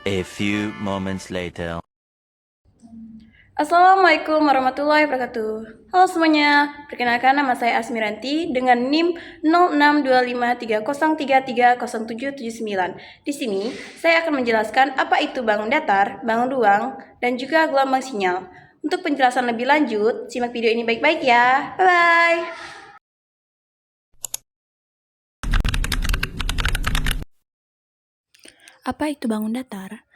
A few moments later. Assalamualaikum warahmatullahi wabarakatuh. Halo semuanya, perkenalkan nama saya Asmiranti dengan NIM 062530330779. Di sini saya akan menjelaskan apa itu bangun datar, bangun ruang, dan juga gelombang sinyal. Untuk penjelasan lebih lanjut, simak video ini baik-baik ya. Bye-bye. Apa itu bangun datar?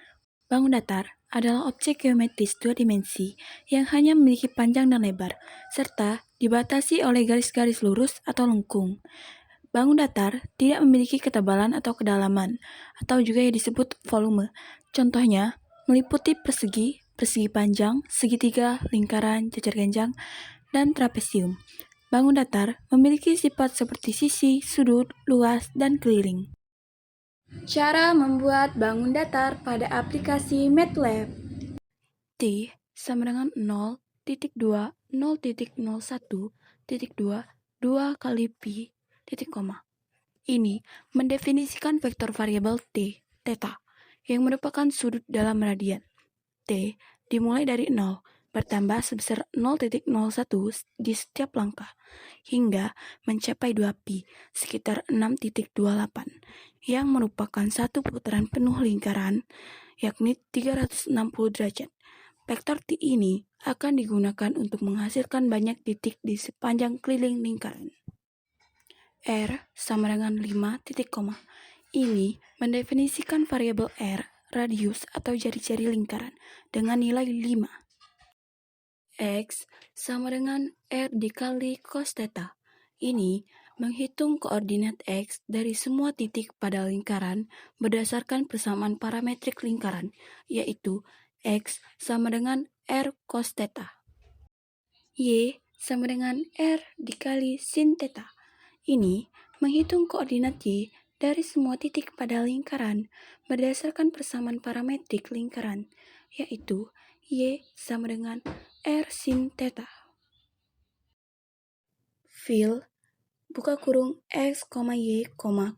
Bangun datar adalah objek geometris dua dimensi yang hanya memiliki panjang dan lebar, serta dibatasi oleh garis-garis lurus atau lengkung. Bangun datar tidak memiliki ketebalan atau kedalaman, atau juga yang disebut volume. Contohnya, meliputi persegi, persegi panjang, segitiga, lingkaran, cacar genjang, dan trapesium. Bangun datar memiliki sifat seperti sisi, sudut, luas, dan keliling. Cara membuat bangun datar pada aplikasi MATLAB. T sama dengan 0.2, 0.01.2, 2 kali pi, titik koma. Ini mendefinisikan vektor variabel T, theta, yang merupakan sudut dalam radian. T dimulai dari 0, bertambah sebesar 0.01 di setiap langkah, hingga mencapai 2pi, sekitar 6.28, yang merupakan satu putaran penuh lingkaran, yakni 360 derajat. Vektor T ini akan digunakan untuk menghasilkan banyak titik di sepanjang keliling lingkaran. R sama dengan 5 titik koma. Ini mendefinisikan variabel R, radius atau jari-jari lingkaran, dengan nilai 5. X sama dengan R dikali cos theta. Ini menghitung koordinat X dari semua titik pada lingkaran berdasarkan persamaan parametrik lingkaran, yaitu X sama dengan R cos theta. Y sama dengan R dikali sin theta. Ini menghitung koordinat Y dari semua titik pada lingkaran berdasarkan persamaan parametrik lingkaran, yaitu Y sama dengan R sin theta. Fill, buka kurung X, Y,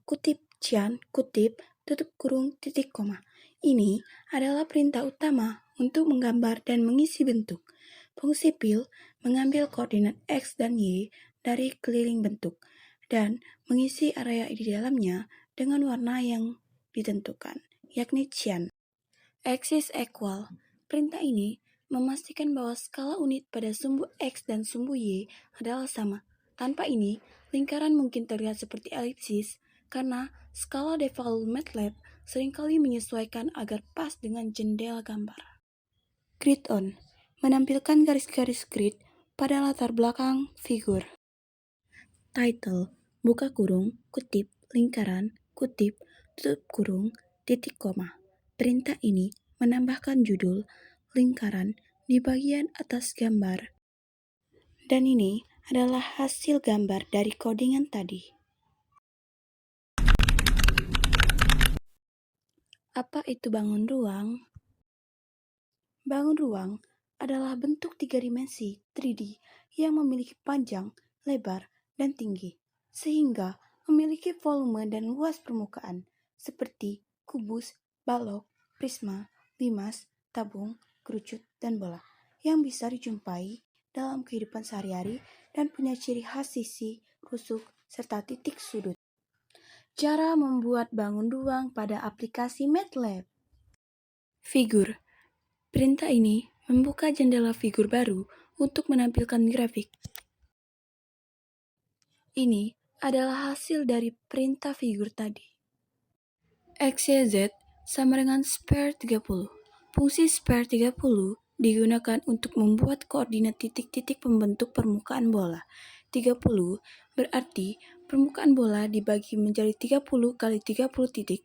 kutip cian, kutip, tutup kurung, titik koma. Ini adalah perintah utama untuk menggambar dan mengisi bentuk. Fungsi fill mengambil koordinat X dan Y dari keliling bentuk dan mengisi area di dalamnya dengan warna yang ditentukan, yakni cian. X is equal. Perintah ini memastikan bahwa skala unit pada sumbu X dan sumbu Y adalah sama. Tanpa ini, lingkaran mungkin terlihat seperti elipsis karena skala default MATLAB seringkali menyesuaikan agar pas dengan jendela gambar. Grid on menampilkan garis-garis grid pada latar belakang figur. Title, buka kurung, kutip, lingkaran, kutip, tutup kurung, titik koma. Perintah ini menambahkan judul lingkaran di bagian atas gambar. Dan ini adalah hasil gambar dari codingan tadi. Apa itu bangun ruang? Bangun ruang adalah bentuk 3 dimensi 3D yang memiliki panjang, lebar, dan tinggi, sehingga memiliki volume dan luas permukaan, seperti kubus, balok, prisma, limas, tabung, kerucut, dan bola, yang bisa dijumpai dalam kehidupan sehari-hari dan punya ciri khas sisi, rusuk, serta titik sudut. Cara membuat bangun ruang pada aplikasi MATLAB. Figur. Perintah ini membuka jendela figur baru untuk menampilkan grafik. Ini adalah hasil dari perintah figur tadi. XYZ sama dengan spare 30. Fungsi spare 30 digunakan untuk membuat koordinat titik-titik pembentuk permukaan bola. 30 berarti permukaan bola dibagi menjadi 30 kali 30 titik.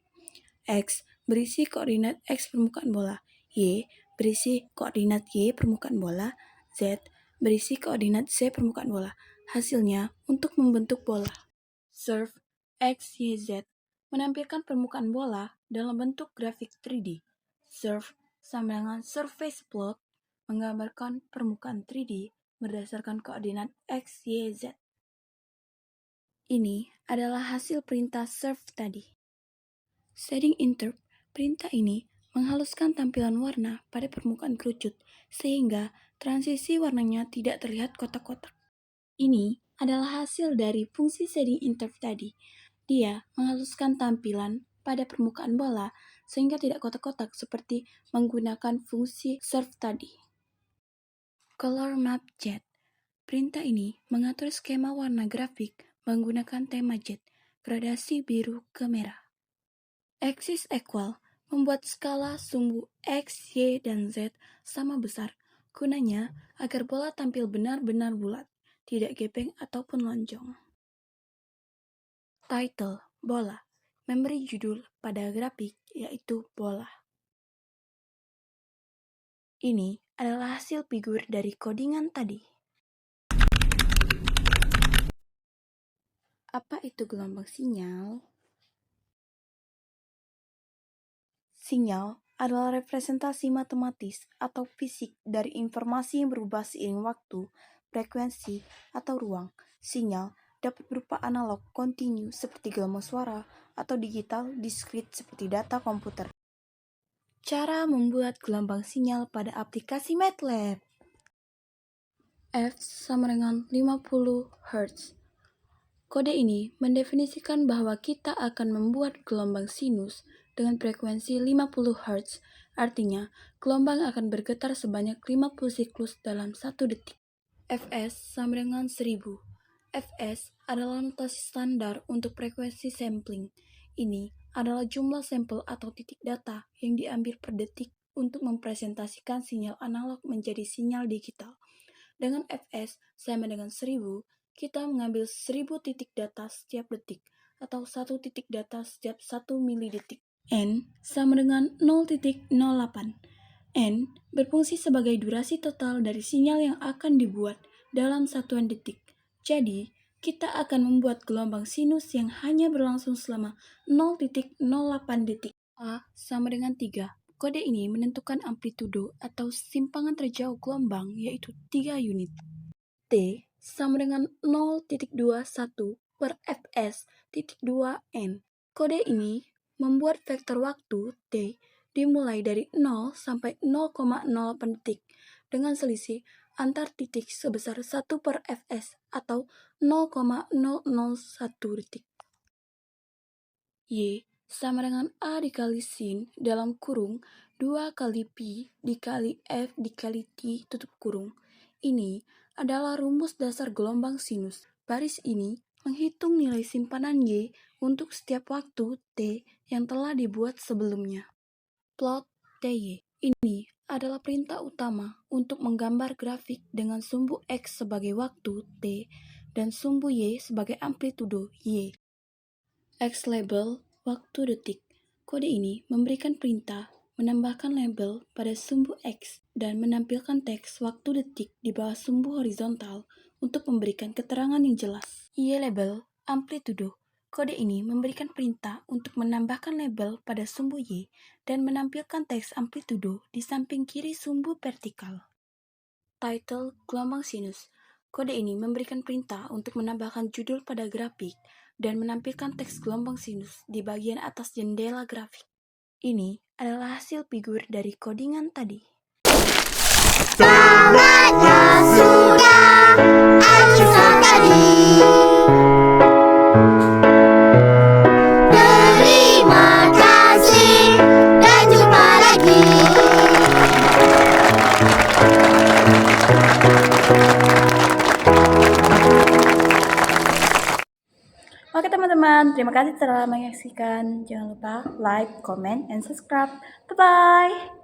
X berisi koordinat X permukaan bola. Y berisi koordinat Y permukaan bola. Z berisi koordinat Z permukaan bola. Hasilnya untuk membentuk bola. Surf X, Y, Z menampilkan permukaan bola dalam bentuk grafik 3D. Surf sama dengan surface plot menggambarkan permukaan 3D berdasarkan koordinat X, Y, Z. Ini adalah hasil perintah surf tadi. Setting interp, perintah ini menghaluskan tampilan warna pada permukaan kerucut sehingga transisi warnanya tidak terlihat kotak-kotak. Ini adalah hasil dari fungsi shading interval tadi. Dia menghaluskan tampilan pada permukaan bola sehingga tidak kotak-kotak seperti menggunakan fungsi surf tadi. Color Map Jet. Perintah ini mengatur skema warna grafik menggunakan tema jet, gradasi biru ke merah. Axis equal membuat skala sumbu X, Y, dan Z sama besar, gunanya agar bola tampil benar-benar bulat, tidak gepeng ataupun lonjong. Title, bola, memberi judul pada grafik yaitu bola. Ini adalah hasil figur dari codingan tadi. Apa itu gelombang sinyal? Sinyal adalah representasi matematis atau fisik dari informasi yang berubah seiring waktu, frekuensi, atau ruang. Sinyal dapat berupa analog kontinu seperti gelombang suara atau digital diskrit seperti data komputer. Cara membuat gelombang sinyal pada aplikasi MATLAB. F sama dengan 50 Hz. Kode ini mendefinisikan bahwa kita akan membuat gelombang sinus dengan frekuensi 50 Hz, artinya gelombang akan bergetar sebanyak 50 siklus dalam 1 detik. Fs sama dengan 1000. Fs adalah notasi standar untuk frekuensi sampling. Ini adalah jumlah sampel atau titik data yang diambil per detik untuk mempresentasikan sinyal analog menjadi sinyal digital. Dengan Fs sama dengan 1000, kita mengambil 1000 titik data setiap detik, atau 1 titik data setiap 1 milidetik. N sama dengan 0,08. N berfungsi sebagai durasi total dari sinyal yang akan dibuat dalam satuan detik. Jadi, kita akan membuat gelombang sinus yang hanya berlangsung selama 0,08 detik. A sama dengan 3. Kode ini menentukan amplitudo atau simpangan terjauh gelombang, yaitu 3 unit. T sama dengan 0,21 per Fs titik 2 N. Kode ini membuat vektor waktu T dimulai dari 0 sampai 0,08 detik dengan selisih antar titik sebesar 1 per Fs atau 0,001 detik. Y sama dengan A dikali sin dalam kurung 2 kali Pi dikali F dikali T tutup kurung. Ini adalah rumus dasar gelombang sinus. Baris ini menghitung nilai simpanan Y untuk setiap waktu T yang telah dibuat sebelumnya. Plot TY. Ini adalah perintah utama untuk menggambar grafik dengan sumbu X sebagai waktu T dan sumbu Y sebagai amplitudo Y. X label waktu detik. Kode ini memberikan perintah menambahkan label pada sumbu X dan menampilkan teks waktu detik di bawah sumbu horizontal untuk memberikan keterangan yang jelas. Y label amplitudo. Kode ini memberikan perintah untuk menambahkan label pada sumbu Y dan menampilkan teks amplitudo di samping kiri sumbu vertikal. Title gelombang sinus. Kode ini memberikan perintah untuk menambahkan judul pada grafik dan menampilkan teks gelombang sinus di bagian atas jendela grafik. Ini adalah hasil figur dari codingan tadi. Tamatnya sudah acuan tadi. Terima kasih dan jumpa lagi. Oke teman-teman, terima kasih telah menyaksikan. Jangan lupa like, comment, and subscribe. Bye-bye.